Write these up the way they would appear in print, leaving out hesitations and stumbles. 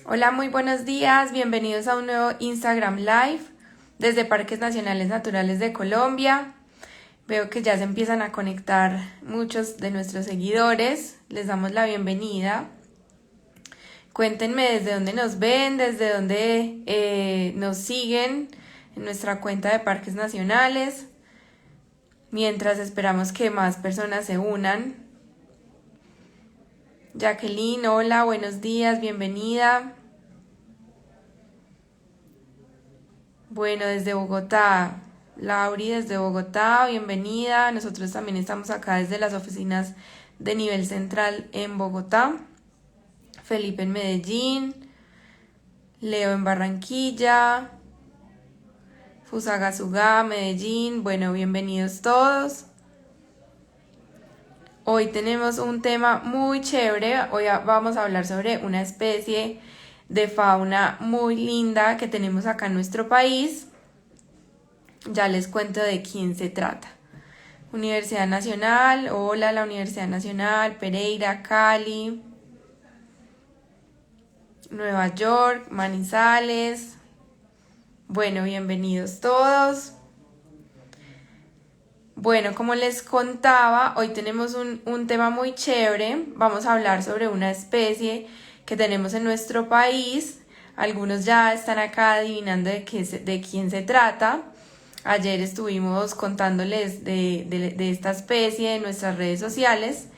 Hola, muy buenos días, bienvenidos a un nuevo Instagram Live desde Parques Nacionales Naturales de Colombia. Veo que ya se empiezan a conectar muchos de nuestros seguidores, les damos la bienvenida. Cuéntenme desde dónde nos ven, desde dónde nos siguen en nuestra cuenta de Parques Nacionales, mientras esperamos que más personas se unan. Jacqueline, hola, buenos días, bienvenida. Bueno, desde Bogotá, Lauri desde Bogotá, bienvenida. Nosotros también estamos acá desde las oficinas de nivel central en Bogotá. Felipe en Medellín, Leo en Barranquilla, Fusagasugá, Medellín. Bueno, bienvenidos todos. Hoy tenemos un tema muy chévere. Hoy vamos a hablar sobre una especie de fauna muy linda que tenemos acá en nuestro país. Ya les cuento de quién se trata. Universidad Nacional, hola, la Universidad Nacional, Pereira, Cali, Nueva York, Manizales. Bueno, bienvenidos todos. Bueno, como les contaba, hoy tenemos un tema muy chévere. Vamos a hablar sobre una especie que tenemos en nuestro país. Algunos ya están acá adivinando de quién se trata. Ayer estuvimos contándoles de esta especie en nuestras redes sociales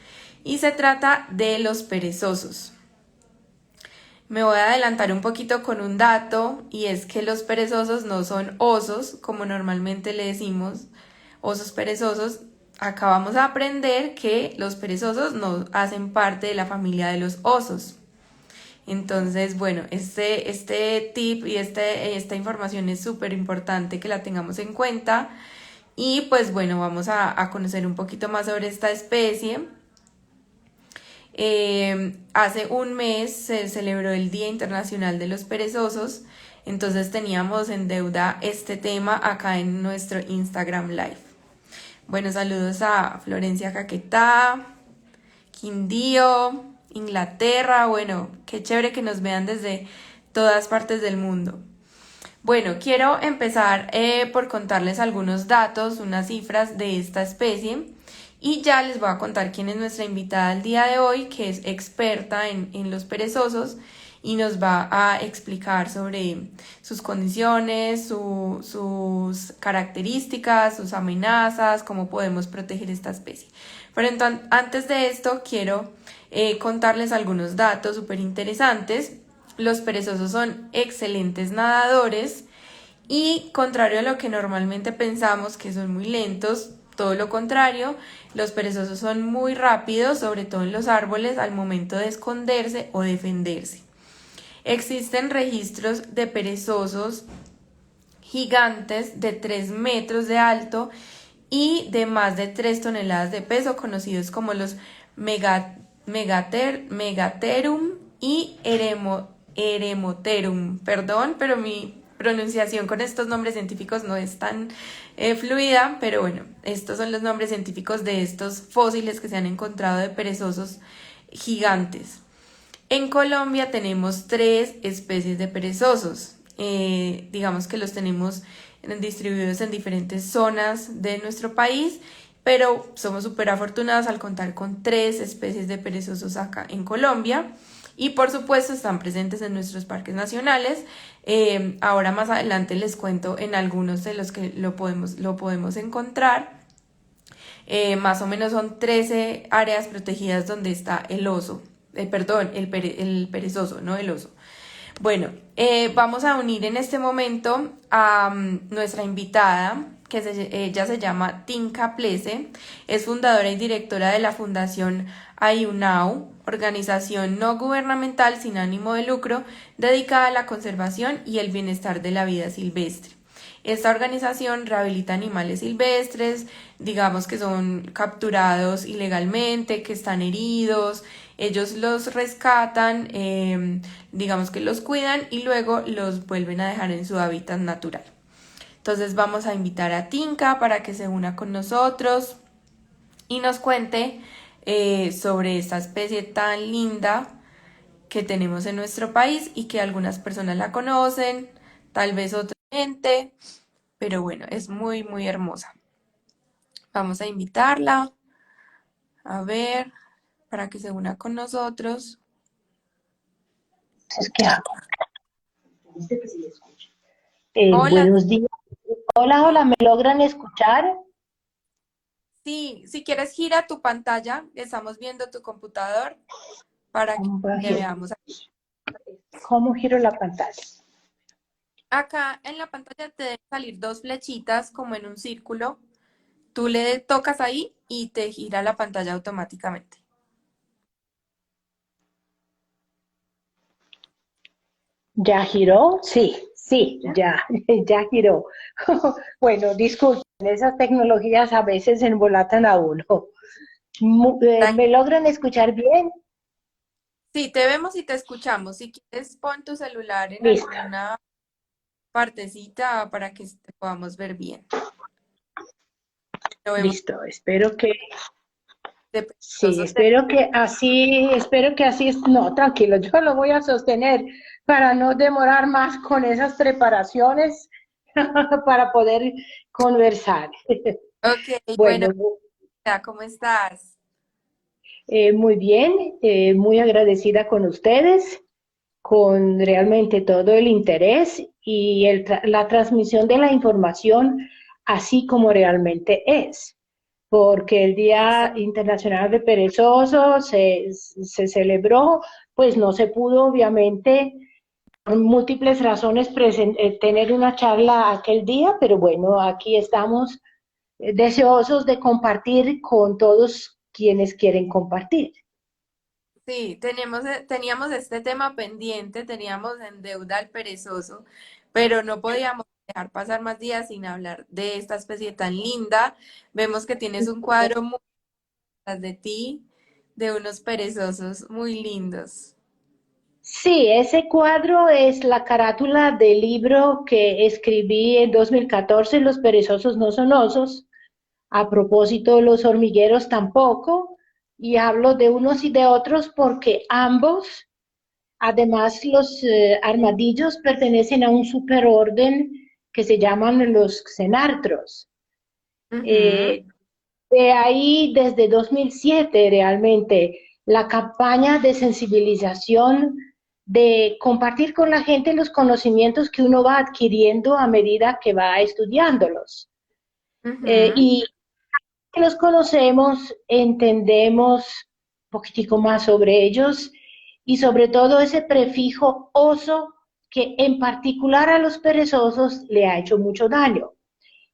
y se trata de los perezosos. Me voy a adelantar un poquito con un dato y es que los perezosos no son osos, como normalmente le decimos, osos perezosos. Acá vamos a aprender que los perezosos no hacen parte de la familia de los osos. Entonces, bueno, este tip y esta información es súper importante que la tengamos en cuenta. Y pues bueno, vamos a conocer un poquito más sobre esta especie. Hace un mes se celebró el Día Internacional de los Perezosos, entonces teníamos en deuda este tema acá en nuestro Instagram Live. Bueno, saludos a Florencia Caquetá, Quindío, Inglaterra. Bueno, qué chévere que nos vean desde todas partes del mundo. Bueno, quiero empezar por contarles algunos datos, unas cifras de esta especie y ya les voy a contar quién es nuestra invitada el día de hoy, que es experta en los perezosos y nos va a explicar sobre sus condiciones, sus características, sus amenazas, cómo podemos proteger esta especie. Pero entonces, antes de esto quiero contarles algunos datos súper interesantes. Los perezosos son excelentes nadadores y, contrario a lo que normalmente pensamos que son muy lentos, todo lo contrario, los perezosos son muy rápidos, sobre todo en los árboles, al momento de esconderse o defenderse. Existen registros de perezosos gigantes de 3 metros de alto y de más de 3 toneladas de peso, conocidos como los Megatherum y Eremotherum. Perdón, pero mi pronunciación con estos nombres científicos no es tan fluida, pero bueno, estos son los nombres científicos de estos fósiles que se han encontrado de perezosos gigantes. En Colombia tenemos 3 especies de perezosos. Digamos que los tenemos distribuidos en diferentes zonas de nuestro país, pero somos súper afortunados al contar con 3 especies de perezosos acá en Colombia. Y por supuesto están presentes en nuestros parques nacionales. Ahora más adelante les cuento en algunos de los que lo podemos encontrar. Más o menos son 13 áreas protegidas donde está el oso. El perezoso, no el oso. Bueno, vamos a unir en este momento a nuestra invitada, que ella se llama Tinka Plese, es fundadora y directora de la Fundación Ayunau, organización no gubernamental sin ánimo de lucro dedicada a la conservación y el bienestar de la vida silvestre. Esta organización rehabilita animales silvestres, digamos que son capturados ilegalmente, que están heridos. Ellos los rescatan, digamos que los cuidan y luego los vuelven a dejar en su hábitat natural. Entonces vamos a invitar a Tinka para que se una con nosotros y nos cuente sobre esta especie tan linda que tenemos en nuestro país y que algunas personas la conocen, tal vez otra gente, pero bueno, es muy, muy hermosa. Vamos a invitarla a ver para que se una con nosotros. Entonces, ¿qué hago? Hola, Buenos días. Hola, hola, ¿me logran escuchar? sí, si quieres gira tu pantalla, estamos viendo tu computador para que ¿Cómo, te veamos. cómo giro la pantalla? Acá en la pantalla te deben salir dos flechitas como en un círculo. Tú le tocas ahí y te gira la pantalla automáticamente. ¿Ya giró? Sí, sí, ya, ya giró. Bueno, disculpen, esas tecnologías a veces embolatan a uno. Tran- ¿Me logran escuchar bien? Sí, te vemos y te escuchamos. Si quieres, pon tu celular en Listo, alguna partecita para que te podamos ver bien. Lo vemos listo. Espero que, de sí, perezosos. espero que así, no, tranquilo, yo lo voy a sostener para no demorar más con esas preparaciones para poder conversar. Ok, bueno, Bueno, ¿cómo estás? muy bien, muy agradecida con ustedes, con realmente todo el interés y la transmisión de la información así como realmente es. Porque el Día Exacto. Internacional de Perezosos se celebró, pues no se pudo obviamente por múltiples razones tener una charla aquel día, pero bueno, aquí estamos deseosos de compartir con todos quienes quieren compartir. Sí, teníamos este tema pendiente, teníamos en deuda al perezoso, pero no podíamos dejar pasar más días sin hablar de esta especie tan linda. Vemos que tienes un cuadro muy atrás de ti, de unos perezosos muy lindos. Sí, ese cuadro es la carátula del libro que escribí en 2014, Los perezosos no son osos. A propósito, los hormigueros tampoco. Y hablo de unos y de otros porque ambos, además los armadillos, pertenecen a un superorden que se llaman los xenartros. Ujú, Eh, de ahí, desde 2007, realmente, la campaña de sensibilización, de compartir con la gente los conocimientos que uno va adquiriendo a medida que va estudiándolos. ujú. Y que los conocemos, entendemos un poquitico más sobre ellos y sobre todo ese prefijo oso que en particular a los perezosos le ha hecho mucho daño.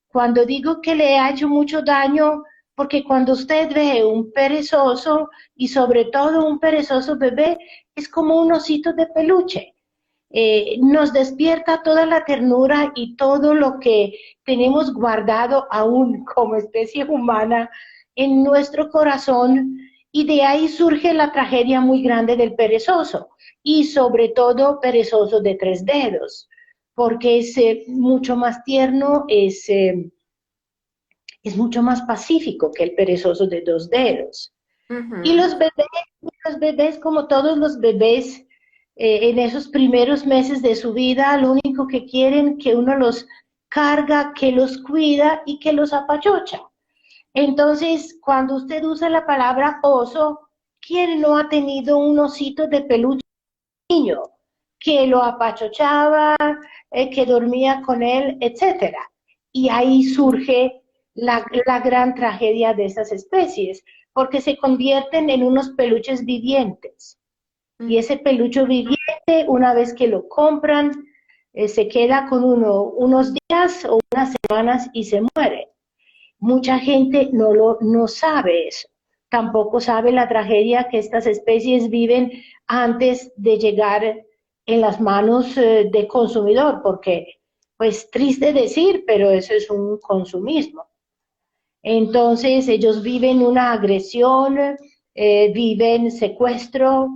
Cuando digo que le ha hecho mucho daño, porque cuando usted ve un perezoso y sobre todo un perezoso bebé, es como un osito de peluche. Nos despierta toda la ternura y todo lo que tenemos guardado aún como especie humana en nuestro corazón y de ahí surge la tragedia muy grande del perezoso y sobre todo perezoso de tres dedos, porque es mucho más tierno, es mucho más pacífico que el perezoso de dos dedos. Y Ujú. los bebés, como todos los bebés, en esos primeros meses de su vida, lo único que quieren que uno los carga, que los cuida y que los apachocha. Entonces, cuando usted usa la palabra oso, ¿quién no ha tenido un osito de peluche niño que lo apachochaba, que dormía con él, etcétera? Y ahí surge la gran tragedia de esas especies, porque se convierten en unos peluches vivientes. Y ese peluche viviente, una vez que lo compran, se queda con uno unos días o unas semanas y se muere. Mucha gente no sabe eso. Tampoco sabe la tragedia que estas especies viven antes de llegar en las manos de consumidor, porque, pues triste decir, pero eso es un consumismo. Entonces ellos viven una agresión, viven secuestro,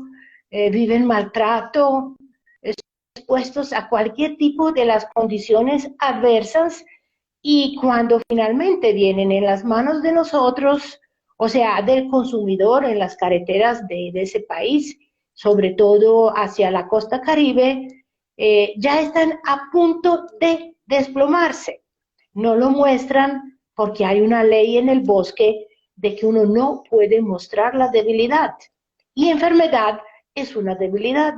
viven maltrato, expuestos a cualquier tipo de las condiciones adversas y cuando finalmente vienen en las manos de nosotros, o sea, del consumidor en las carreteras de ese país, sobre todo hacia la costa Caribe, ya están a punto de desplomarse. No lo muestran porque hay una ley en el bosque de que uno no puede mostrar la debilidad. Y enfermedad es una debilidad.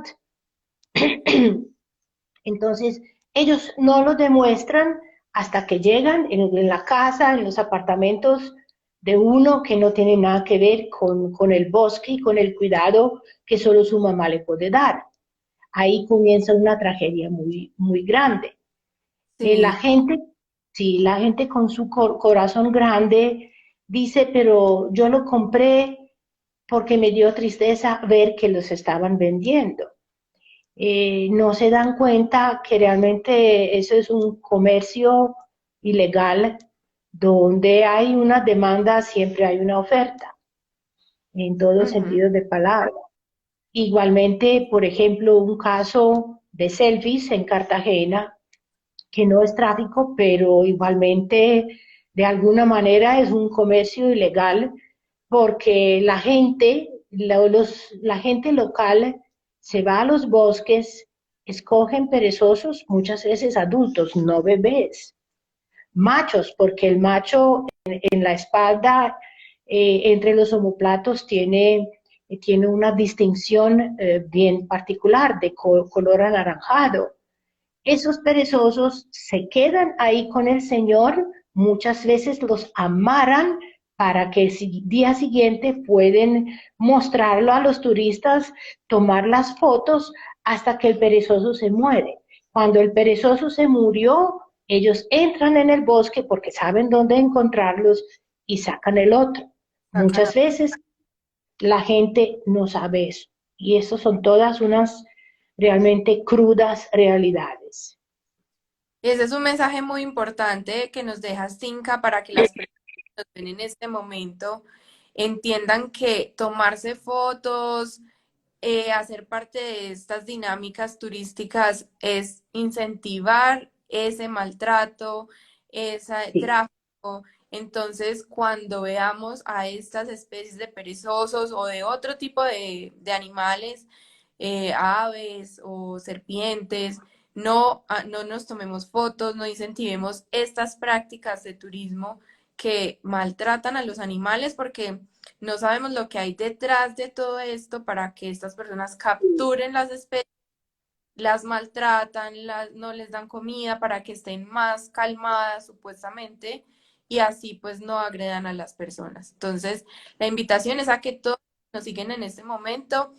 Entonces, ellos no lo demuestran hasta que llegan en la casa, en los apartamentos de uno que no tiene nada que ver con el bosque y con el cuidado que solo su mamá le puede dar. Ahí comienza una tragedia muy, muy grande. La Sí. gente, sí, la gente con su corazón grande dice, pero yo lo compré porque me dio tristeza ver que los estaban vendiendo. No se dan cuenta que realmente eso es un comercio ilegal donde hay una demanda, siempre hay una oferta, en todos Ujú. sentidos de palabra. Igualmente, por ejemplo, un caso de selfies en Cartagena, que no es tráfico, pero igualmente de alguna manera es un comercio ilegal porque la gente local se va a los bosques, escogen perezosos, muchas veces adultos, no bebés, machos, porque el macho en la espalda, entre los omoplatos, tiene una distinción bien particular de color anaranjado. Esos perezosos se quedan ahí con el Señor, muchas veces los amarran para que el día siguiente pueden mostrarlo a los turistas, tomar las fotos hasta que el perezoso se muere. Cuando el perezoso se murió, ellos entran en el bosque porque saben dónde encontrarlos y sacan el otro. Sacan. Muchas veces la gente no sabe eso. Y eso son todas unas realmente crudas realidades. Ese es un mensaje muy importante que nos deja Tinka para que las personas que nos ven en este momento entiendan que tomarse fotos, hacer parte de estas dinámicas turísticas es incentivar ese maltrato, ese Sí. tráfico. Entonces, cuando veamos a estas especies de perezosos o de otro tipo de animales, aves o serpientes, no nos tomemos fotos, no incentivemos estas prácticas de turismo que maltratan a los animales porque no sabemos lo que hay detrás de todo esto para que estas personas capturen las especies, las maltratan, no les dan comida para que estén más calmadas supuestamente y así pues no agredan a las personas. Entonces, la invitación es a que todos nos siguen en este momento,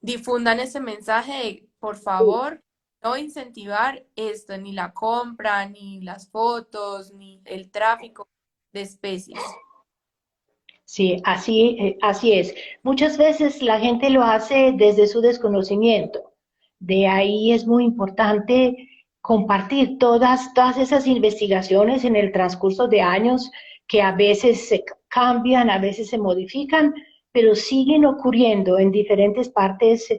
difundan ese mensaje de, por favor, no incentivar esto, ni la compra, ni las fotos, ni el tráfico de especies. Sí, así es. Muchas veces la gente lo hace desde su desconocimiento. De ahí es muy importante compartir todas esas investigaciones en el transcurso de años que a veces se cambian, a veces se modifican, pero siguen ocurriendo en diferentes partes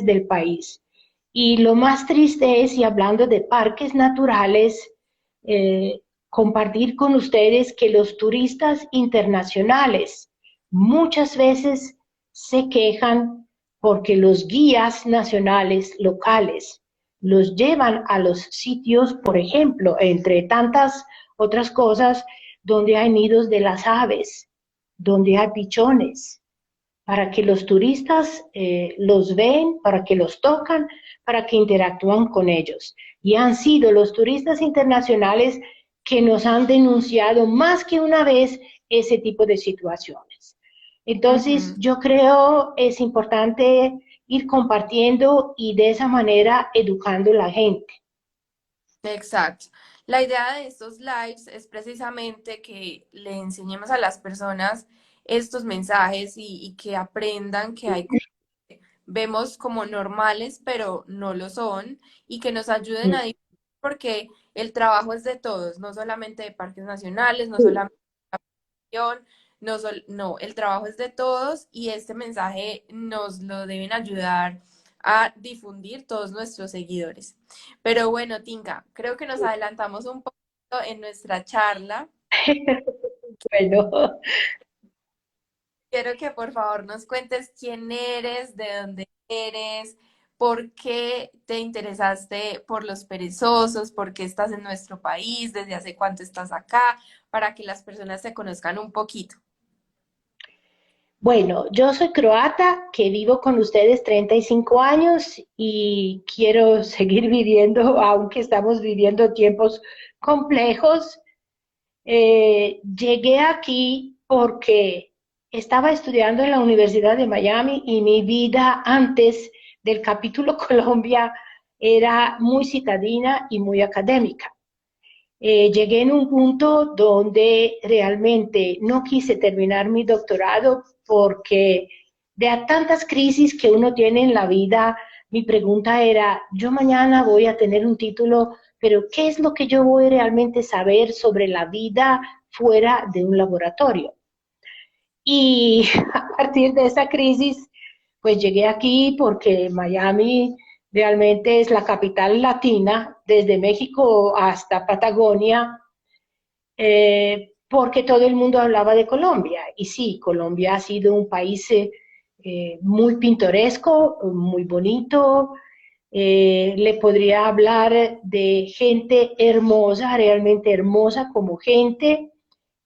del país. Y lo más triste es, y hablando de parques naturales, eh, compartir con ustedes que los turistas internacionales muchas veces se quejan porque los guías nacionales locales los llevan a los sitios, por ejemplo, entre tantas otras cosas, donde hay nidos de las aves, donde hay pichones, para que los turistas los ven, para que los tocan, para que interactúan con ellos. Y han sido los turistas internacionales que nos han denunciado más que una vez ese tipo de situaciones. Entonces, Ujú. yo creo es importante ir compartiendo y de esa manera educando a la gente. Exacto. La idea de estos lives es precisamente que le enseñemos a las personas estos mensajes y que aprendan que hay cosas que vemos como normales, pero no lo son, y que nos ayuden a difundir, porque el trabajo es de todos, no solamente de parques nacionales, no solamente de la población, no, el trabajo es de todos y este mensaje nos lo deben ayudar a difundir todos nuestros seguidores. Pero bueno, Tinka, creo que nos adelantamos un poco en nuestra charla. Bueno, Quiero que por favor nos cuentes quién eres, de dónde eres, por qué te interesaste por los perezosos, por qué estás en nuestro país, desde hace cuánto estás acá, para que las personas te conozcan un poquito. Bueno, yo soy croata, que vivo con ustedes 35 años y quiero seguir viviendo, aunque estamos viviendo tiempos complejos. Llegué aquí porque estaba estudiando en la Universidad de Miami y mi vida antes del capítulo Colombia era muy citadina y muy académica. Llegué en un punto donde realmente no quise terminar mi doctorado porque de a tantas crisis que uno tiene en la vida, mi pregunta era, yo mañana voy a tener un título, pero ¿qué es lo que yo voy realmente a saber sobre la vida fuera de un laboratorio? Y a partir de esa crisis, pues llegué aquí porque Miami realmente es la capital latina, desde México hasta Patagonia, porque todo el mundo hablaba de Colombia. Y sí, Colombia ha sido un país muy pintoresco, muy bonito. Le podría hablar de gente hermosa, realmente hermosa como gente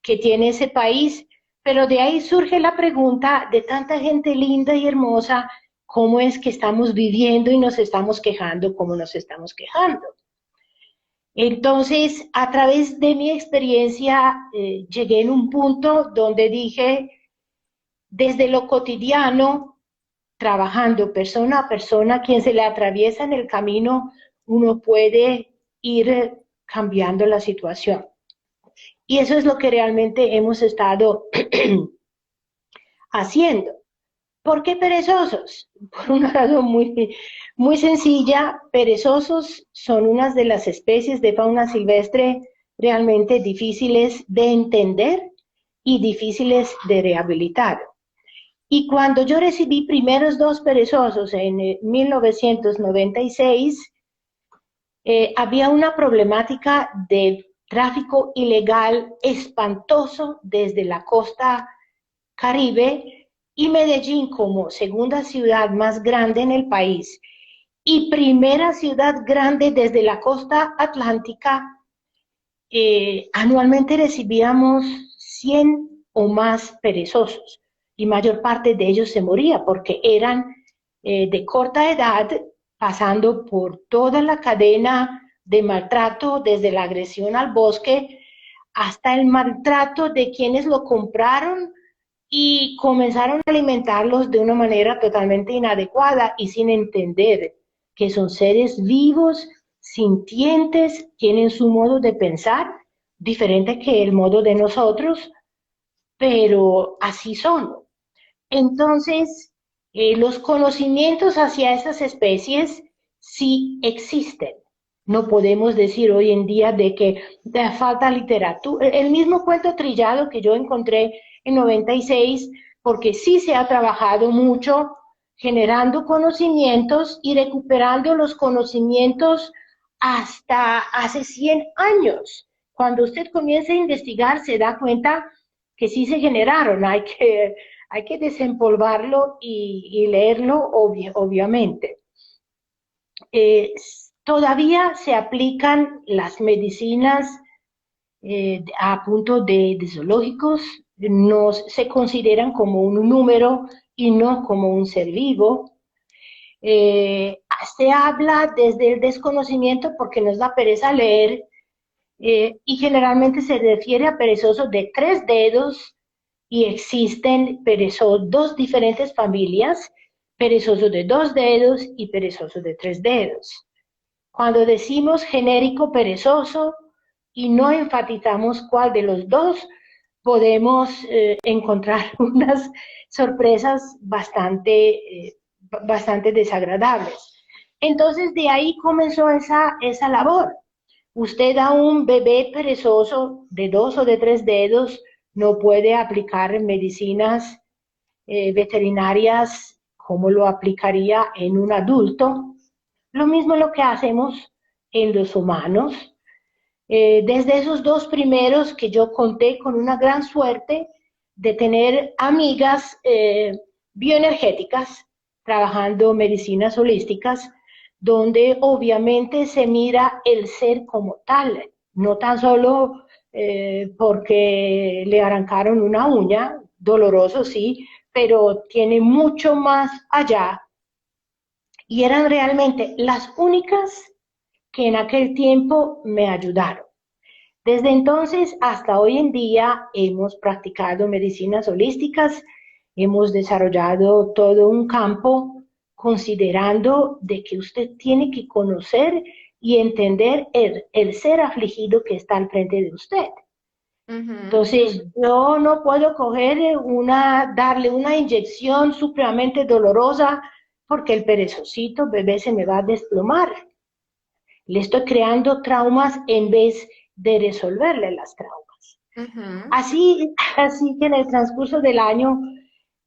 que tiene ese país, pero de ahí surge la pregunta de tanta gente linda y hermosa, ¿cómo es que estamos viviendo y nos estamos quejando como nos estamos quejando? Entonces, a través de mi experiencia, llegué en un punto donde dije, desde lo cotidiano, trabajando persona a persona, quien se le atraviesa en el camino, uno puede ir cambiando la situación. Y eso es lo que realmente hemos estado haciendo. ¿Por qué perezosos? Por una razón muy sencilla, perezosos son unas de las especies de fauna silvestre realmente difíciles de entender y difíciles de rehabilitar. Y cuando yo recibí primeros dos perezosos en 1996, había una problemática de tráfico ilegal espantoso desde la costa Caribe y Medellín como segunda ciudad más grande en el país y primera ciudad grande desde la costa atlántica, anualmente recibíamos 100 o más perezosos y mayor parte de ellos se moría porque eran de corta edad, pasando por toda la cadena de maltrato, desde la agresión al bosque hasta el maltrato de quienes lo compraron y comenzaron a alimentarlos de una manera totalmente inadecuada y sin entender que son seres vivos, sintientes, tienen su modo de pensar, diferente que el modo de nosotros, pero así son. Entonces, los conocimientos hacia esas especies sí existen. No podemos decir hoy en día de que falta literatura. El mismo cuento trillado que yo encontré en 96, porque sí se ha trabajado mucho generando conocimientos y recuperando los conocimientos hasta hace 100 años. Cuando usted comienza a investigar, se da cuenta que sí se generaron. Hay que desempolvarlo y leerlo, obviamente. Eh, Todavía se aplican las medicinas a punto de zoológicos, no se consideran como un número y no como un ser vivo. Eh, Se habla desde el desconocimiento porque nos da pereza leer y generalmente se refiere a perezosos de 3 dedos y existen perezosos, dos diferentes familias, perezosos de 2 dedos y perezosos de 3 dedos. Cuando decimos genérico perezoso y no enfatizamos cuál de los dos, podemos encontrar unas sorpresas bastante desagradables. Entonces de ahí comenzó esa labor. Usted a un bebé perezoso de 2 o de 3 dedos no puede aplicar medicinas veterinarias como lo aplicaría en un adulto. Lo mismo es lo que hacemos en los humanos. Desde esos dos primeros que yo conté con una gran suerte de tener amigas bioenergéticas, trabajando medicinas holísticas, donde obviamente se mira el ser como tal, no tan solo porque le arrancaron una uña, doloroso sí, pero tiene mucho más allá, y eran realmente las únicas que en aquel tiempo me ayudaron. Desde entonces hasta hoy en día hemos practicado medicinas holísticas, hemos desarrollado todo un campo considerando de que usted tiene que conocer y entender el ser afligido que está al frente de usted. Ujú. Entonces, yo no puedo coger darle una inyección supremamente dolorosa porque el perezosito bebé se me va a desplomar. Le estoy creando traumas en vez de resolverle las traumas. Ujú. Así que en el transcurso del año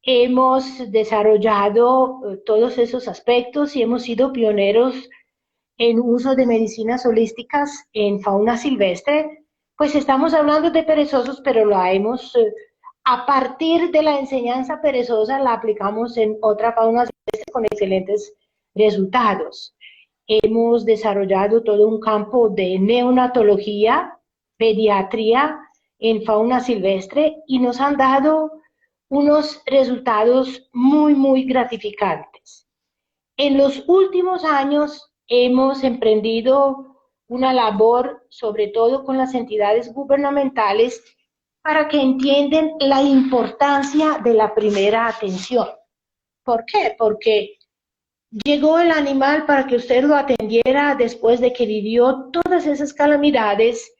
hemos desarrollado todos esos aspectos y hemos sido pioneros en uso de medicinas holísticas en fauna silvestre. Pues estamos hablando de perezosos, pero a partir de la enseñanza perezosa, la aplicamos en otra fauna silvestre con excelentes resultados. Hemos desarrollado todo un campo de neonatología, pediatría en fauna silvestre y nos han dado unos resultados muy, muy gratificantes. En los últimos años hemos emprendido una labor, sobre todo con las entidades gubernamentales, para que entiendan la importancia de la primera atención. ¿Por qué? Porque llegó el animal para que usted lo atendiera después de que vivió todas esas calamidades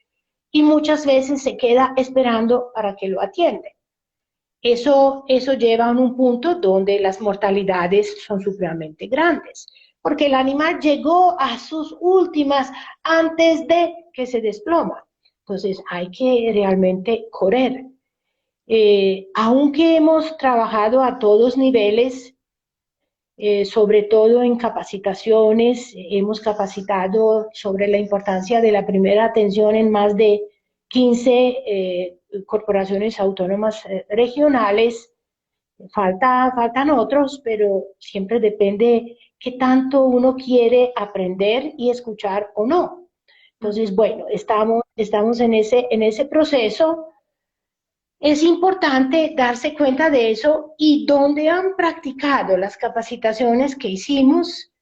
y muchas veces se queda esperando para que lo atienda. Eso lleva a un punto donde las mortalidades son supremamente grandes, porque el animal llegó a sus últimas antes de que se desploma. Entonces hay que realmente correr. Aunque hemos trabajado a todos niveles, sobre todo en capacitaciones, hemos capacitado sobre la importancia de la primera atención en más de 15 corporaciones autónomas regionales. Faltan otros, pero siempre depende qué tanto uno quiere aprender y escuchar o no. Entonces, Ujú. bueno, estamos en ese proceso. Es importante darse cuenta de eso y donde han practicado las capacitaciones que hicimos,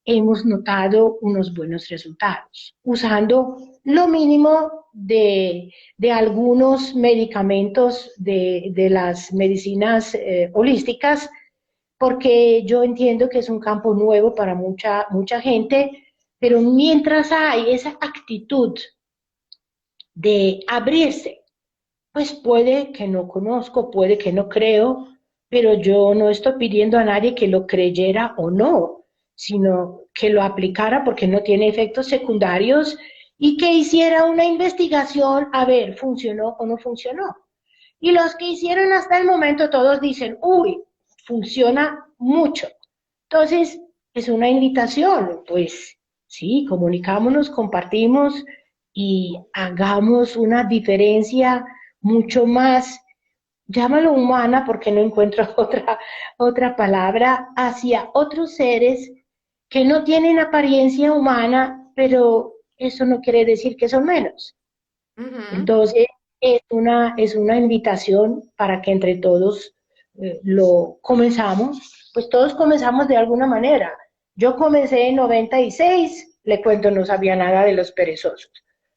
hemos notado unos buenos resultados, usando lo mínimo de algunos medicamentos de las medicinas holísticas, porque yo entiendo que es un campo nuevo para mucha gente, pero mientras hay esa actitud de abrirse, pues puede que no conozco, puede que no creo, pero yo no estoy pidiendo a nadie que lo creyera o no, sino que lo aplicara porque no tiene efectos secundarios y que hiciera una investigación a ver, ¿funcionó o no funcionó? Y los que hicieron hasta el momento todos dicen, uy, funciona mucho. Entonces, es una invitación, pues sí, comunicámonos, compartimos y hagamos una diferencia mucho más, llámalo humana porque no encuentro otra palabra, hacia otros seres que no tienen apariencia humana, pero eso no quiere decir que son menos. Ujú. Entonces, es una invitación para que entre todos lo comenzamos, pues todos comenzamos de alguna manera. Yo comencé en 96, le cuento, no sabía nada de los perezosos,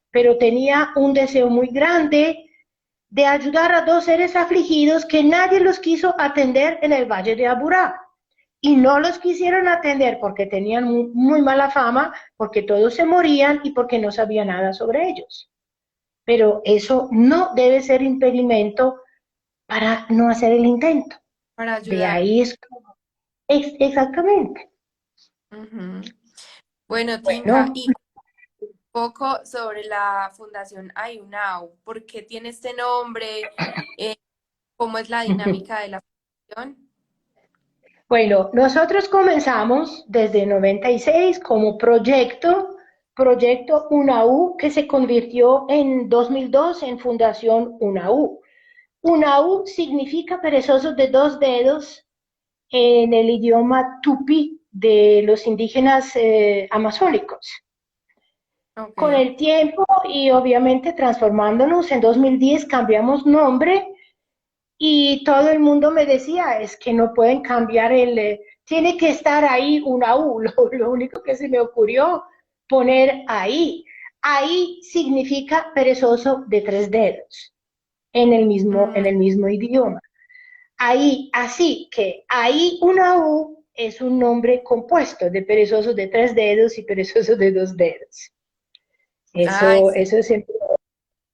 pero tenía un deseo muy grande de ayudar a dos seres afligidos que nadie los quiso atender en el Valle de Aburrá. Y no los quisieron atender porque tenían muy mala fama, porque todos se morían y porque no sabía nada sobre ellos. Pero eso no debe ser impedimento para no hacer el intento. Para De ayudar. ahí exactamente. Ujú. Bueno, Tinka, Bueno, y un poco sobre la Fundación Ayunau, ¿por qué tiene este nombre? Eh, ¿Cómo es la dinámica de la fundación? bueno, nosotros comenzamos desde 96 como proyecto UNAU, que se convirtió en 2002 en Fundación UNAU. UNAU significa perezosos de dos dedos en el idioma tupi de los indígenas amazónicos. Ok. Con el tiempo y obviamente transformándonos, en 2010 cambiamos nombre y todo el mundo me decía, es que no pueden cambiar tiene que estar ahí una U, lo único que se me ocurrió poner ahí. Ahí significa perezoso de tres dedos en Mm, el mismo idioma. Ahí, así que ahí una U es un nombre compuesto de perezoso de tres dedos y perezoso de dos dedos. ay, Eso es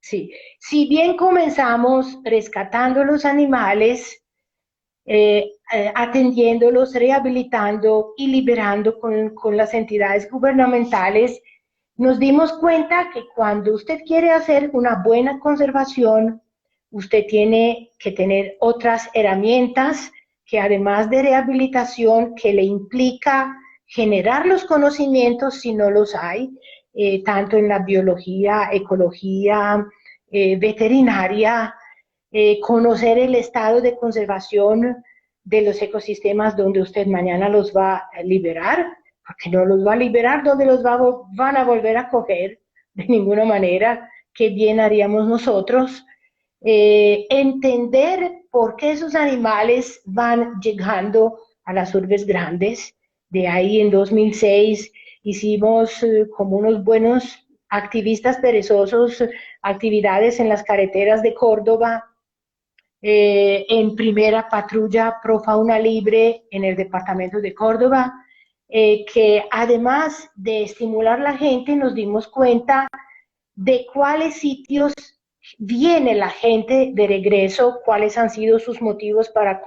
sí. Si bien comenzamos rescatando los animales, atendiéndolos, rehabilitando y liberando con las entidades gubernamentales, nos dimos cuenta que cuando usted quiere hacer una buena conservación, usted tiene que tener otras herramientas que además de rehabilitación, que le implica generar los conocimientos si no los hay, tanto en la biología, ecología, veterinaria, conocer el estado de conservación de los ecosistemas donde usted mañana los va a liberar, porque no los va a liberar, donde van a volver a coger de ninguna manera, qué bien haríamos nosotros. Entender por qué esos animales van llegando a las urbes grandes. De ahí en 2006 hicimos como unos buenos activistas perezosos actividades en las carreteras de Córdoba, en primera patrulla Pro Fauna Libre en el departamento de Córdoba, que además de estimular a la gente, nos dimos cuenta de cuáles sitios viene la gente de regreso, cuáles han sido sus motivos para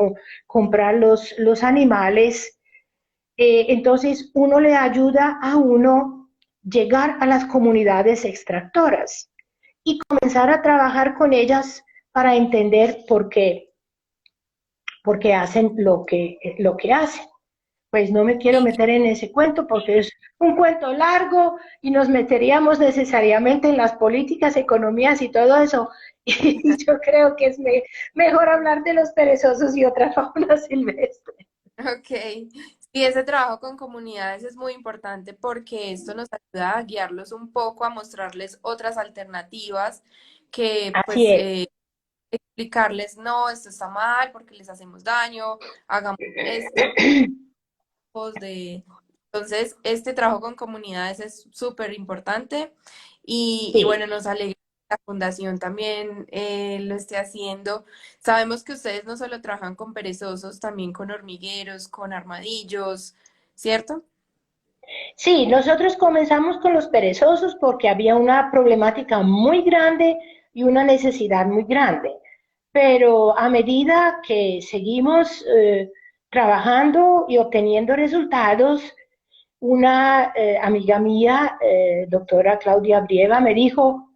comprar los animales. Entonces, uno le ayuda a uno llegar a las comunidades extractoras y comenzar a trabajar con ellas para entender por qué hacen lo que hacen. Pues no me quiero sí, meter en ese cuento porque es un cuento largo y nos meteríamos necesariamente en las políticas, economías y todo eso. Y yo creo que es mejor hablar de los perezosos y otra fauna silvestre. ok. Sí, ese trabajo con comunidades es muy importante porque esto nos ayuda a guiarlos un poco, a mostrarles otras alternativas que Así pues es. explicarles, no, esto está mal porque les hacemos daño, hagamos esto, de... Entonces, este trabajo con comunidades es súper importante y Sí. bueno, nos alegra que la fundación también lo esté haciendo. Sabemos que ustedes no solo trabajan con perezosos, también con hormigueros, con armadillos, ¿cierto? Sí, nosotros comenzamos con los perezosos porque había una problemática muy grande y una necesidad muy grande. Pero a medida que seguimos trabajando y obteniendo resultados, una amiga mía, doctora Claudia Brieva, me dijo,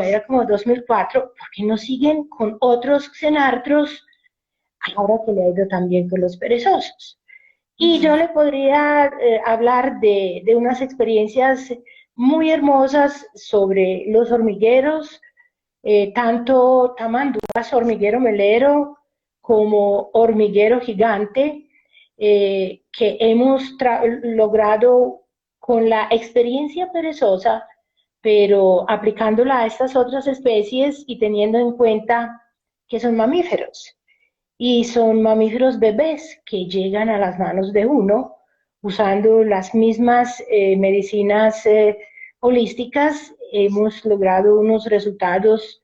era como 2004, ¿por qué no siguen con otros xenartros ahora que le ha ido también con los perezosos? Y yo Ujú. le podría hablar de unas experiencias muy hermosas sobre los hormigueros, tanto Tamandúas, hormiguero melero, como hormiguero gigante, que hemos logrado con la experiencia perezosa, pero aplicándola a estas otras especies y teniendo en cuenta que son mamíferos y son mamíferos bebés que llegan a las manos de uno usando las mismas medicinas holísticas. Hemos logrado unos resultados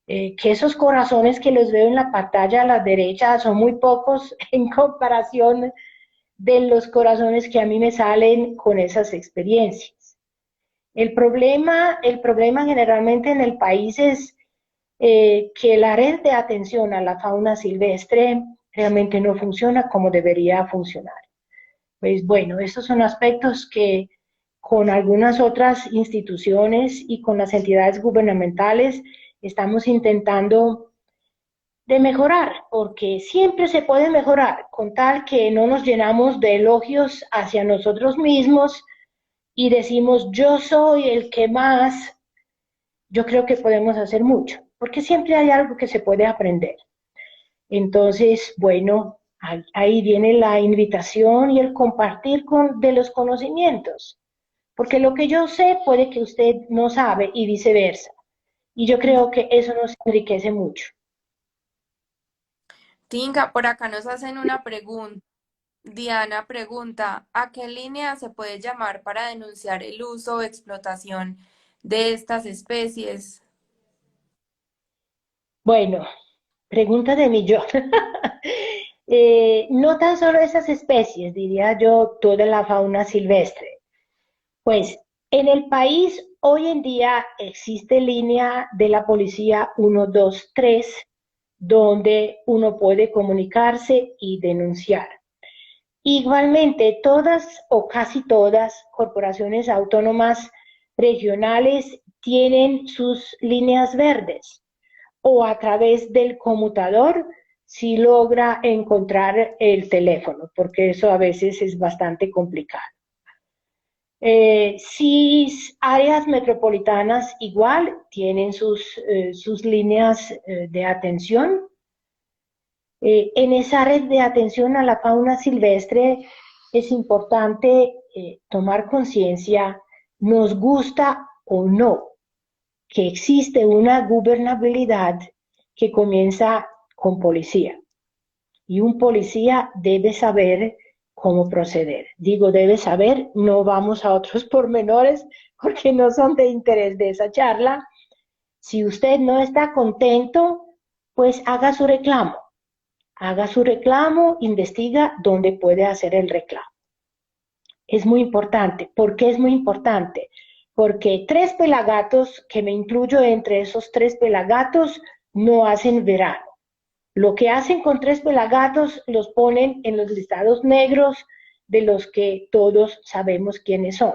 que esos corazones que los veo en la pantalla a la derecha son muy pocos en comparación de los corazones que a mí me salen con esas experiencias. El problema generalmente en el país es que la red de atención a la fauna silvestre realmente no funciona como debería funcionar. Pues bueno, estos son aspectos que con algunas otras instituciones y con las entidades gubernamentales estamos intentando de mejorar, porque siempre se puede mejorar, con tal que no nos llenamos de elogios hacia nosotros mismos y decimos yo soy el que más, yo creo que podemos hacer mucho, porque siempre hay algo que se puede aprender. Entonces, bueno, Ahí viene la invitación y el compartir de los conocimientos, porque lo que yo sé puede que usted no sabe y viceversa. Y yo creo que eso nos enriquece mucho. Tinka, por acá nos hacen una pregunta. Diana pregunta, ¿a qué línea se puede llamar para denunciar el uso o explotación de estas especies? Bueno, pregunta de millón. No tan solo esas especies, diría yo, toda la fauna silvestre. Pues en el país hoy en día existe línea de la policía 123 donde uno puede comunicarse y denunciar. Igualmente, todas o casi todas corporaciones autónomas regionales tienen sus líneas verdes o a través del conmutador si logra encontrar el teléfono, porque eso a veces es bastante complicado. Si áreas metropolitanas igual tienen sus líneas de atención. En esa red de atención a la fauna silvestre es importante tomar conciencia, nos gusta o no, que existe una gubernabilidad que comienza con policía. Y un policía debe saber cómo proceder. Digo, debe saber, no vamos a otros pormenores porque no son de interés de esa charla. Si usted no está contento, pues haga su reclamo, investiga dónde puede hacer el reclamo. Es muy importante. ¿Por qué es muy importante? Porque tres pelagatos, que me incluyo entre esos tres pelagatos, no hacen verano. Lo que hacen con tres pelagatos los ponen en los listados negros de los que todos sabemos quiénes son.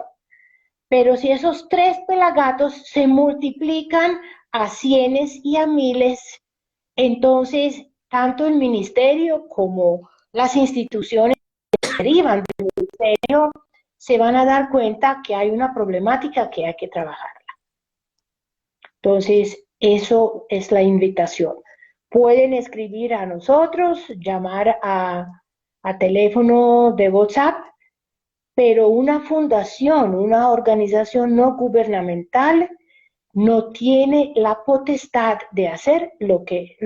Pero si esos tres pelagatos se multiplican a cienes y a miles, entonces tanto el ministerio como las instituciones que derivan del ministerio se van a dar cuenta que hay una problemática que hay que trabajar. Entonces, eso es la invitación. Pueden escribir a nosotros, llamar a teléfono de WhatsApp, pero una fundación, una organización no gubernamental no tiene la potestad de hacer lo que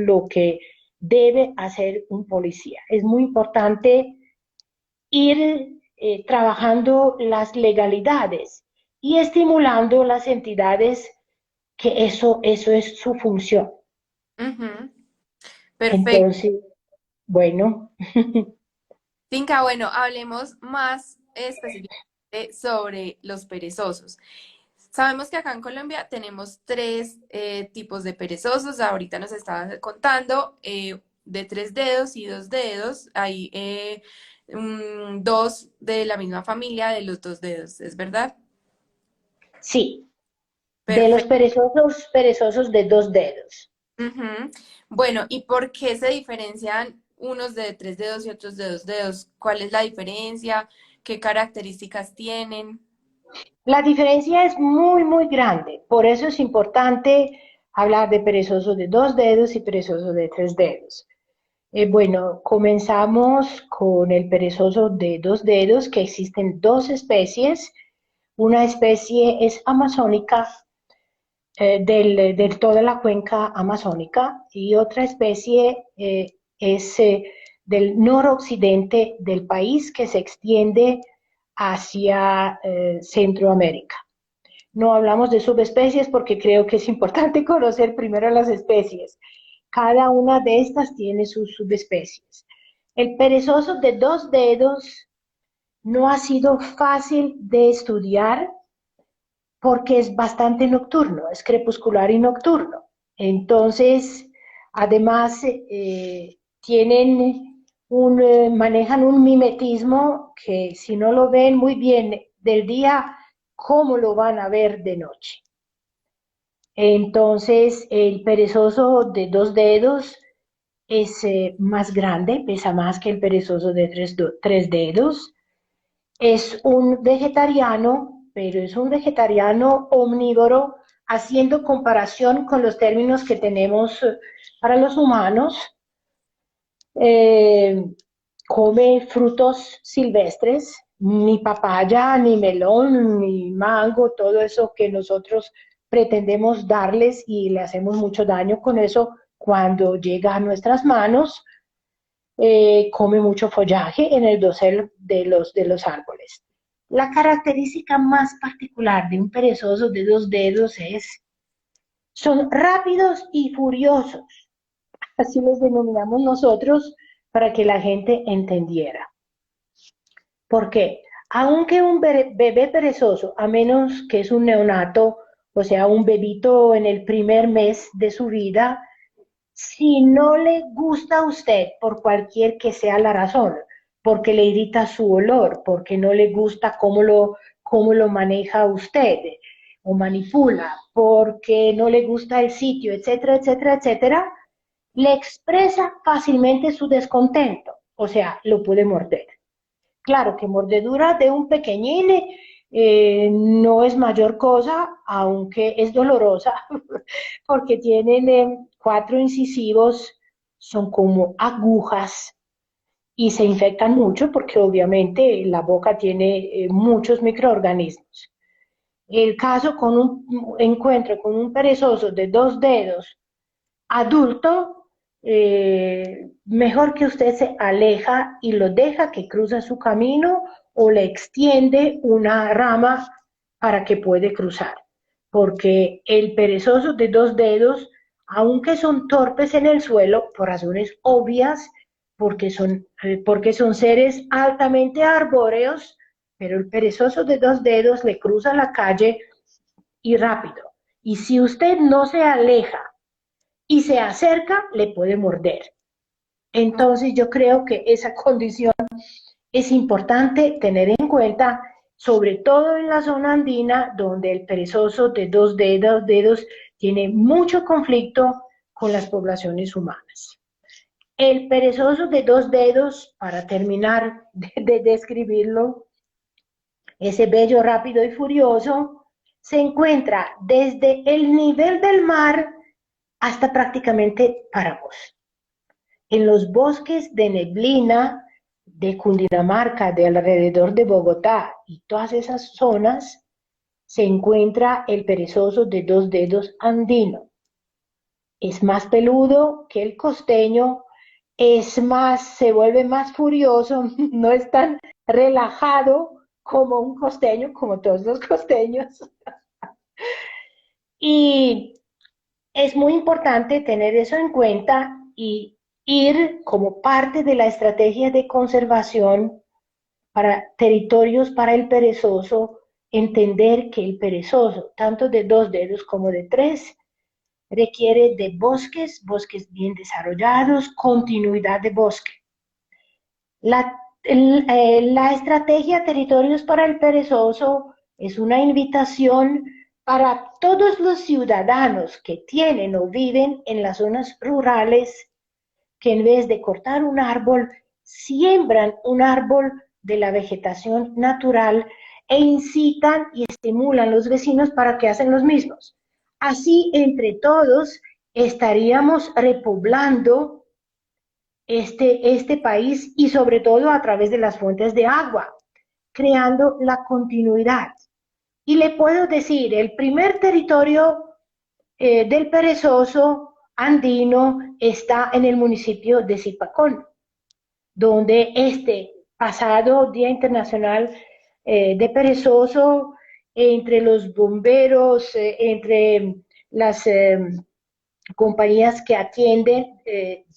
debe hacer un policía. Es muy importante ir trabajando las legalidades y estimulando las entidades que eso es su función. Ujú, perfecto. Entonces, bueno, Tinka, bueno, hablemos más específicamente sobre los perezosos. Sabemos que acá en Colombia tenemos tres tipos de perezosos. Ahorita nos estabas contando de 3 dedos y 2 dedos. Hay dos de la misma familia de los 2 dedos, ¿es verdad? sí, de los Perfecto. perezosos de dos dedos. Ujú. Bueno, ¿y por qué se diferencian unos de 3 dedos y otros de 2 dedos? ¿Cuál es la diferencia? ¿Qué características tienen? La diferencia es muy, muy grande. Por eso es importante hablar de perezosos de dos dedos y perezosos de tres dedos. Bueno, comenzamos con el perezoso de dos dedos, que existen dos especies. Una especie es amazónica, de toda la cuenca amazónica, y otra especie es del noroccidente del país, que se extiende hacia Centroamérica. No hablamos de subespecies porque creo que es importante conocer primero las especies. Cada una de estas tiene sus subespecies. El perezoso de dos dedos no ha sido fácil de estudiar porque es bastante nocturno, es crepuscular y nocturno. Entonces, además, manejan un mimetismo que si no lo ven muy bien del día, ¿cómo lo van a ver de noche? Entonces, el perezoso de dos dedos es más grande, pesa más que el perezoso de tres dedos. Es un vegetariano, pero es un vegetariano omnívoro, haciendo comparación con los términos que tenemos para los humanos. Eh, come frutos silvestres, ni papaya, ni melón, ni mango, todo eso que nosotros pretendemos darles y le hacemos mucho daño con eso cuando llega a nuestras manos. Come mucho follaje en el dosel de los árboles. La característica más particular de un perezoso de dos dedos son rápidos y furiosos, así los denominamos nosotros para que la gente entendiera. ¿Por qué? Aunque un bebé perezoso, a menos que es un neonato, o sea, un bebito en el primer mes de su vida, si no le gusta a usted, por cualquier que sea la razón, porque le irrita su olor, porque no le gusta cómo lo maneja usted o manipula, porque no le gusta el sitio, etcétera, etcétera, etcétera, le expresa fácilmente su descontento, o sea, lo puede morder. Claro que mordedura de un pequeñín no es mayor cosa, aunque es dolorosa, porque tienen 4 incisivos, son como agujas y se infectan mucho porque obviamente la boca tiene muchos microorganismos. El caso con un encuentro con un perezoso de dos dedos adulto, mejor que usted se aleja y lo deja que cruza su camino o le extiende una rama para que puede cruzar. Porque el perezoso de dos dedos, aunque son torpes en el suelo, por razones obvias, porque son seres altamente arbóreos, pero el perezoso de dos dedos le cruza la calle y rápido. Y si usted no se aleja y se acerca, le puede morder. Entonces yo creo que esa condición es importante tener en cuenta, sobre todo en la zona andina, donde el perezoso de dos dedos tiene mucho conflicto con las poblaciones humanas. El perezoso de dos dedos, para terminar de describirlo, ese bello, rápido y furioso, se encuentra desde el nivel del mar hasta prácticamente Páramos. En los bosques de neblina de Cundinamarca, de alrededor de Bogotá y todas esas zonas, se encuentra el perezoso de dos dedos andino. Es más peludo que el costeño, se vuelve más furioso, no es tan relajado como un costeño, como todos los costeños. Y es muy importante tener eso en cuenta y ir como parte de la estrategia de conservación para territorios para el perezoso, entender que el perezoso, tanto de dos dedos como de tres, requiere de bosques bien desarrollados, continuidad de bosque. La estrategia Territorios para el Perezoso es una invitación para todos los ciudadanos que tienen o viven en las zonas rurales, que en vez de cortar un árbol, siembran un árbol de la vegetación natural e incitan y estimulan a los vecinos para que hacen los mismos. Así, entre todos, estaríamos repoblando este país y sobre todo a través de las fuentes de agua, creando la continuidad. Y le puedo decir, el primer territorio del perezoso andino está en el municipio de Zipacón, donde este pasado Día Internacional de Perezoso, entre los bomberos, entre las compañías que atienden,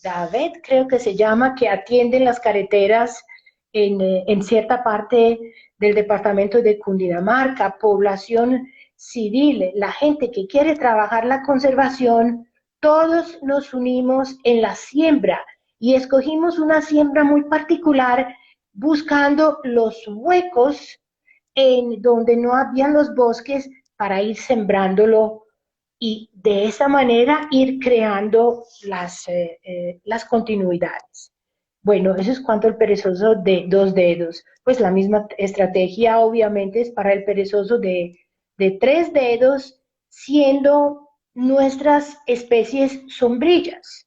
Davet creo que se llama, que atienden las carreteras en cierta parte del departamento de Cundinamarca, población civil, la gente que quiere trabajar la conservación, todos nos unimos en la siembra y escogimos una siembra muy particular buscando los huecos en donde no habían los bosques para ir sembrándolo y de esa manera ir creando las continuidades. Bueno, eso es cuanto al perezoso de dos dedos. Pues la misma estrategia obviamente es para el perezoso de tres dedos, siendo nuestras especies sombrillas.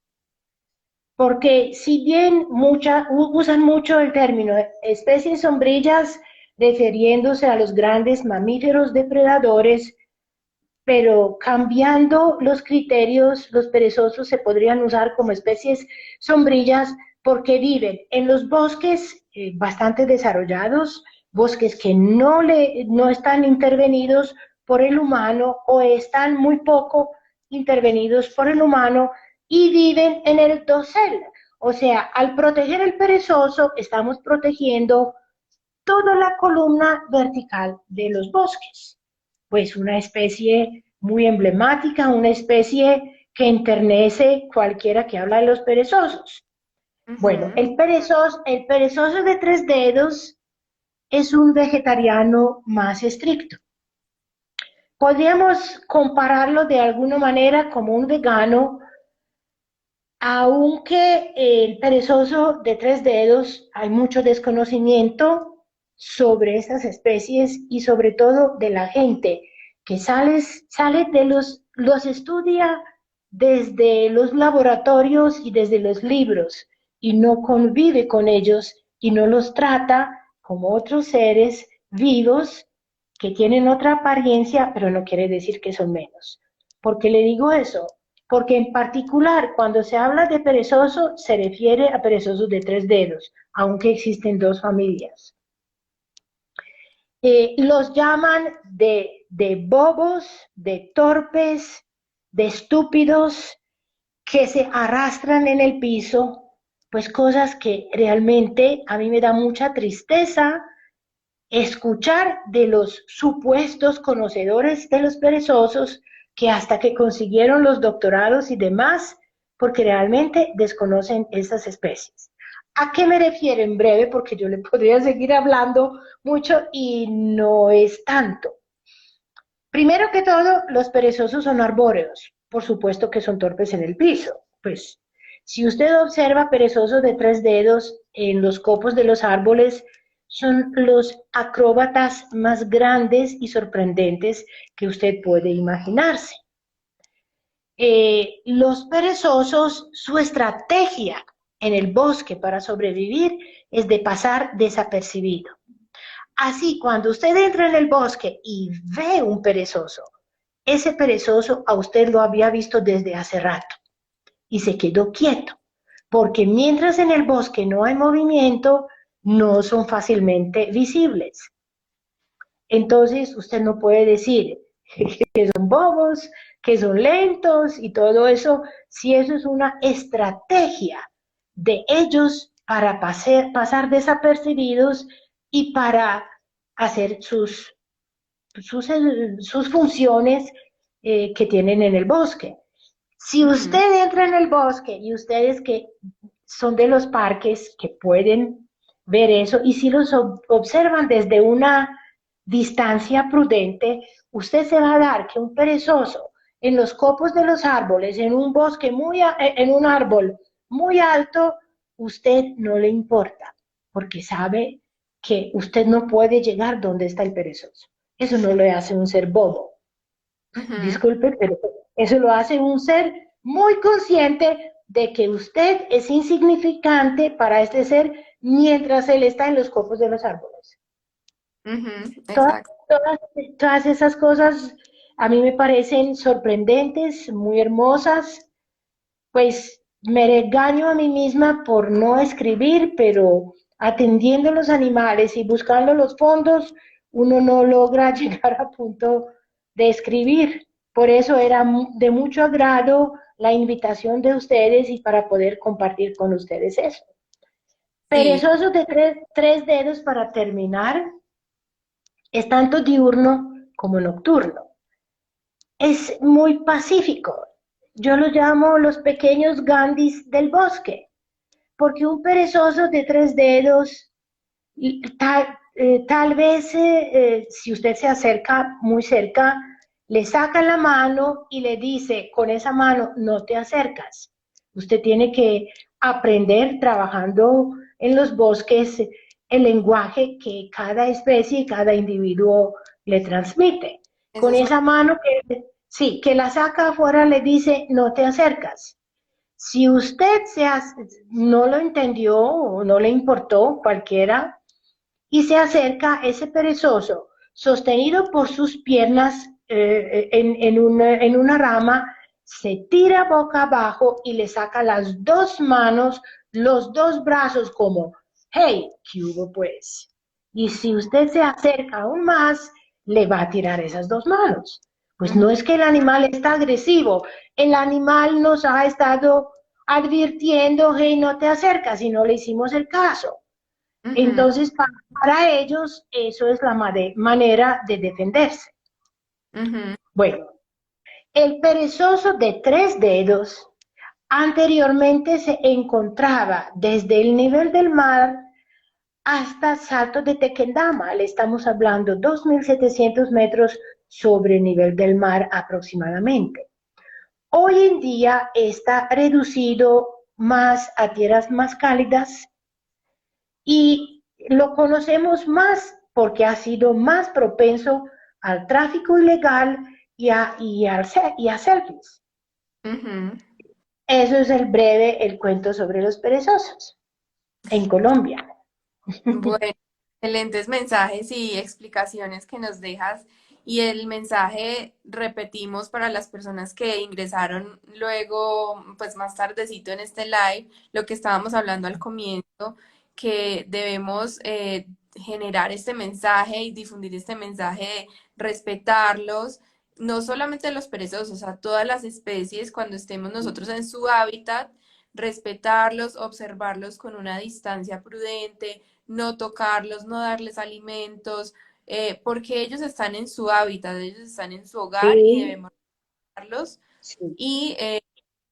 porque si bien usan mucho el término especies sombrillas refiriéndose a los grandes mamíferos depredadores, pero cambiando los criterios, los perezosos se podrían usar como especies sombrillas porque viven en los bosques bastante desarrollados, bosques que no están intervenidos por el humano o están muy poco intervenidos por el humano y viven en el dosel. O sea, al proteger el perezoso, estamos protegiendo toda la columna vertical de los bosques. Pues una especie muy emblemática, una especie que enternece cualquiera que habla de los perezosos. Bueno, Ujú. el perezoso de tres dedos es un vegetariano más estricto. Podríamos compararlo de alguna manera como un vegano, aunque el perezoso de tres dedos hay mucho desconocimiento sobre estas especies y sobre todo de la gente que sale de los estudia desde los laboratorios y desde los libros y no convive con ellos y no los trata como otros seres vivos que tienen otra apariencia, pero no quiere decir que son menos. ¿Por qué le digo eso? Porque en particular cuando se habla de perezoso se refiere a perezosos de tres dedos, aunque existen dos familias. Los llaman de bobos, de torpes, de estúpidos, que se arrastran en el piso, pues cosas que realmente a mí me da mucha tristeza escuchar de los supuestos conocedores de los perezosos que hasta que consiguieron los doctorados y demás, porque realmente desconocen estas especies. ¿A qué me refiero en breve? Porque yo le podría seguir hablando mucho y no es tanto. Primero que todo, los perezosos son arbóreos. Por supuesto que son torpes en el piso. Pues, si usted observa perezosos de tres dedos en los copos de los árboles, son los acróbatas más grandes y sorprendentes que usted puede imaginarse. Los perezosos, su estrategia en el bosque para sobrevivir es de pasar desapercibido. Así, cuando usted entra en el bosque y ve un perezoso, ese perezoso a usted lo había visto desde hace rato y se quedó quieto, porque mientras en el bosque no hay movimiento, no son fácilmente visibles. Entonces, usted no puede decir que son bobos, que son lentos y todo eso, si eso es una estrategia de ellos para pasar desapercibidos y para hacer sus funciones que tienen en el bosque. Si Ujú. usted entra en el bosque y ustedes que son de los parques que pueden ver eso y si los observan desde una distancia prudente, usted se va a dar que un perezoso en los copos de los árboles, en un bosque en un árbol muy alto, usted no le importa, porque sabe que usted no puede llegar donde está el perezoso. Eso no lo hace un ser bobo. Ujú. Disculpe, pero eso lo hace un ser muy consciente de que usted es insignificante para este ser mientras él está en los copos de los árboles. Ujú. Todas, Exacto. todas esas cosas a mí me parecen sorprendentes, muy hermosas, pues me regaño a mí misma por no escribir, pero atendiendo a los animales y buscando los fondos, uno no logra llegar a punto de escribir. Por eso era de mucho agrado la invitación de ustedes y para poder compartir con ustedes eso. Sí. Perezosos de tres dedos para terminar, es tanto diurno como nocturno. Es muy pacífico. Yo lo llamo los pequeños Gandhis del bosque, porque un perezoso de tres dedos, tal vez si usted se acerca muy cerca, le saca la mano y le dice, con esa mano no te acercas. Usted tiene que aprender trabajando en los bosques el lenguaje que cada especie y cada individuo le transmite. Esa Con es una. esa mano que, sí, que la saca afuera le dice, no te acercas. Si usted no lo entendió o no le importó, cualquiera, y se acerca ese perezoso, sostenido por sus piernas en una rama, se tira boca abajo y le saca las dos manos, los dos brazos como, hey, ¿qué hubo pues? Y si usted se acerca aún más, le va a tirar esas dos manos. Pues no es que el animal está agresivo, el animal nos ha estado advirtiendo, hey, no te acercas, y no le hicimos el caso. Ujú, Entonces, para ellos, eso es la manera de defenderse. ujú. Bueno, el perezoso de tres dedos anteriormente se encontraba desde el nivel del mar hasta Salto de Tequendama. Le estamos hablando 2.700 metros sobre el nivel del mar aproximadamente. Hoy en día está reducido más a tierras más cálidas y lo conocemos más porque ha sido más propenso al tráfico ilegal y a selfies. Ujú. Eso es el cuento sobre los perezosos en Colombia. Bueno, excelentes mensajes y explicaciones que nos dejas. Y el mensaje, repetimos para las personas que ingresaron luego, pues más tardecito en este live, lo que estábamos hablando al comienzo, que debemos generar este mensaje y difundir este mensaje de respetarlos, no solamente a los perezosos, a todas las especies cuando estemos nosotros en su hábitat, respetarlos, observarlos con una distancia prudente, no tocarlos, no darles alimentos, porque ellos están en su hábitat, ellos están en su hogar y Sí, debemos darlos sí. y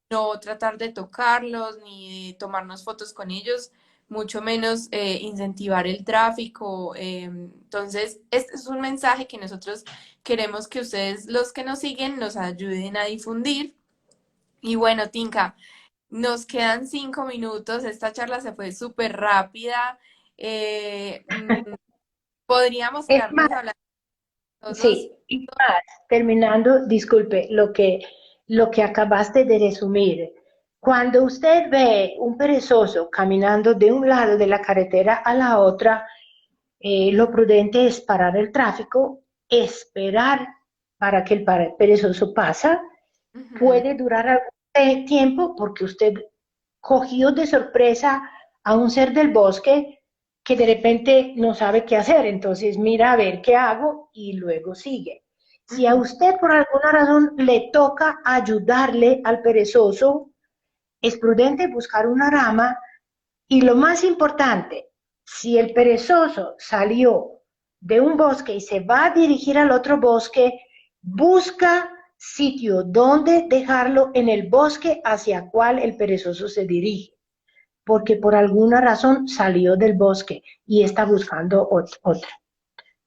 no tratar de tocarlos ni de tomarnos fotos con ellos, mucho menos incentivar el tráfico. Entonces, este es un mensaje que nosotros queremos que ustedes, los que nos siguen, nos ayuden a difundir. Y bueno, Tinka, nos quedan 5 minutos. Esta charla se fue súper rápida. Eh, mm, Podríamos Es más, quedarnos hablando nosotros. sí, y más, terminando, disculpe, lo que acabaste de resumir. Cuando usted ve un perezoso caminando de un lado de la carretera a la otra, lo prudente es parar el tráfico, esperar para que el perezoso pasa. Ujú, Puede durar algún tiempo porque usted cogió de sorpresa a un ser del bosque que de repente no sabe qué hacer, entonces mira a ver qué hago y luego sigue. Si a ujú, usted por alguna razón le toca ayudarle al perezoso, es prudente buscar una rama y lo más importante, si el perezoso salió de un bosque y se va a dirigir al otro bosque, busca sitio donde dejarlo en el bosque hacia cual el perezoso se dirige, porque por alguna razón salió del bosque y está buscando otra.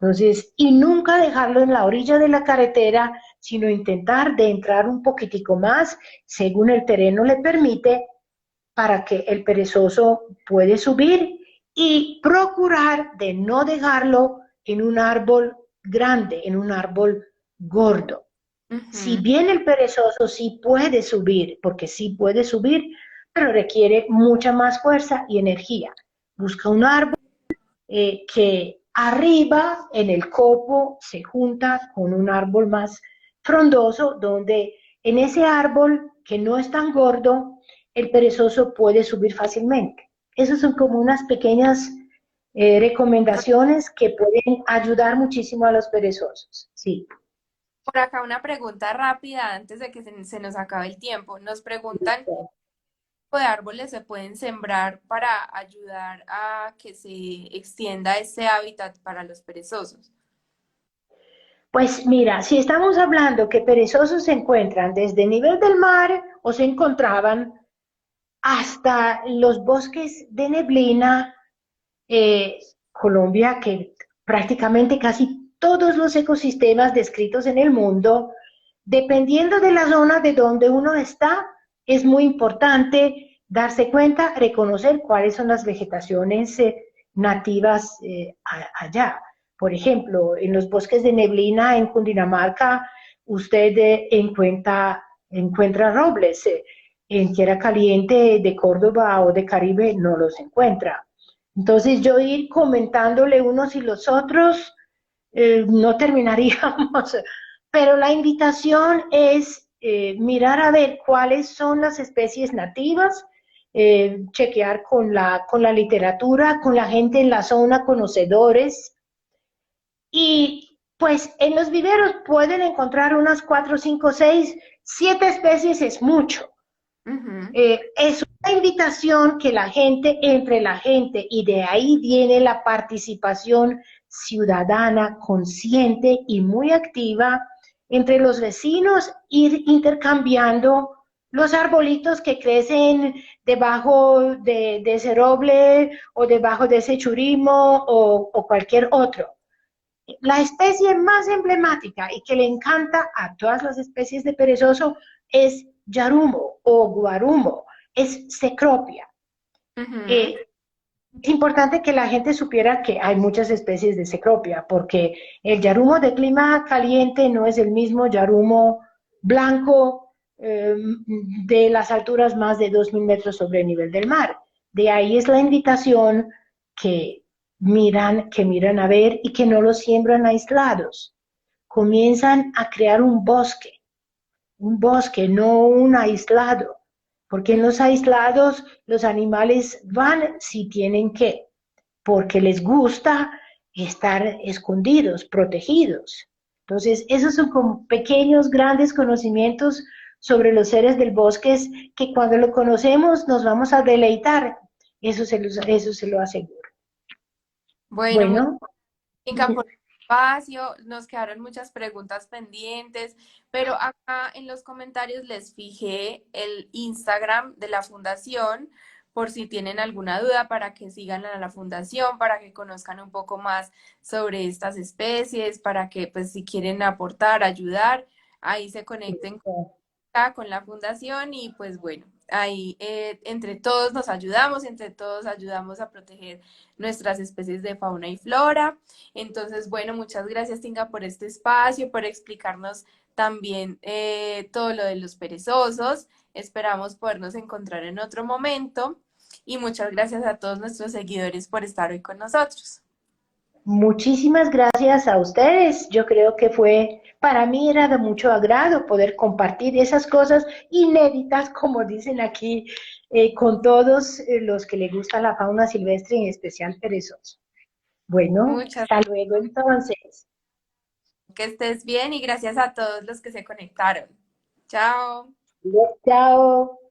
Entonces, y nunca dejarlo en la orilla de la carretera, sino intentar de entrar un poquitico más, según el terreno le permite, para que el perezoso puede subir y procurar de no dejarlo en un árbol grande, en un árbol gordo. Si ujú. bien el perezoso sí puede subir, porque sí puede subir, pero requiere mucha más fuerza y energía. Busca un árbol que arriba en el copo se junta con un árbol más frondoso, donde en ese árbol que no es tan gordo, el perezoso puede subir fácilmente. Esas son como unas pequeñas recomendaciones que pueden ayudar muchísimo a los perezosos. Sí. Por acá una pregunta rápida antes de que se nos acabe el tiempo. Nos preguntan qué tipo de árboles se pueden sembrar para ayudar a que se extienda ese hábitat para los perezosos. Pues mira, si estamos hablando que perezosos se encuentran desde el nivel del mar o se encontraban hasta los bosques de neblina, Colombia, que prácticamente casi todos los ecosistemas descritos en el mundo, dependiendo de la zona de donde uno está, es muy importante darse cuenta, reconocer cuáles son las vegetaciones nativas allá. Por ejemplo, en los bosques de neblina en Cundinamarca, usted encuentra robles. en tierra caliente de Córdoba o de Caribe no los encuentra. Entonces yo ir comentándole unos y los otros, no terminaríamos, pero la invitación es mirar a ver cuáles son las especies nativas, chequear con la literatura, con la gente en la zona, conocedores, y pues en los viveros pueden encontrar unas 4, 5, 6, 7 especies es mucho. Ujú. Es una invitación que la gente, entre la gente, y de ahí viene la participación ciudadana consciente y muy activa entre los vecinos, ir intercambiando los arbolitos que crecen debajo de ese roble o debajo de ese churimo o cualquier otro. La especie más emblemática y que le encanta a todas las especies de perezoso es yarumo o guarumo, es cecropia. Ujú. Eh, es importante que la gente supiera que hay muchas especies de cecropia, porque el yarumo de clima caliente no es el mismo yarumo blanco de las alturas más de 2000 metros sobre el nivel del mar. De ahí es la invitación que que miran a ver y que no los siembran aislados. Comienzan a crear un bosque, no un aislado, porque en los aislados los animales van si tienen que, porque les gusta estar escondidos, protegidos. Entonces, esos son como pequeños, grandes conocimientos sobre los seres del bosque que cuando lo conocemos nos vamos a deleitar. Eso se lo aseguro. Bueno, muchas Bueno, gracias por el espacio. Nos quedaron muchas preguntas pendientes, pero acá en los comentarios les fijé el Instagram de la fundación por si tienen alguna duda para que sigan a la fundación, para que conozcan un poco más sobre estas especies, para que pues si quieren aportar, ayudar, ahí se conecten con la fundación y pues bueno, ahí entre todos nos ayudamos, entre todos ayudamos a proteger nuestras especies de fauna y flora. Entonces, bueno, muchas gracias, Tinga, por este espacio, por explicarnos también todo lo de los perezosos. Esperamos podernos encontrar en otro momento y muchas gracias a todos nuestros seguidores por estar hoy con nosotros. muchísimas gracias a ustedes. Yo creo que fue, para mí era de mucho agrado poder compartir esas cosas inéditas, como dicen aquí, con todos los que les gusta la fauna silvestre, en especial perezosos. Bueno, Muchas, hasta luego entonces. que estés bien y gracias a todos los que se conectaron. Chao. Chao.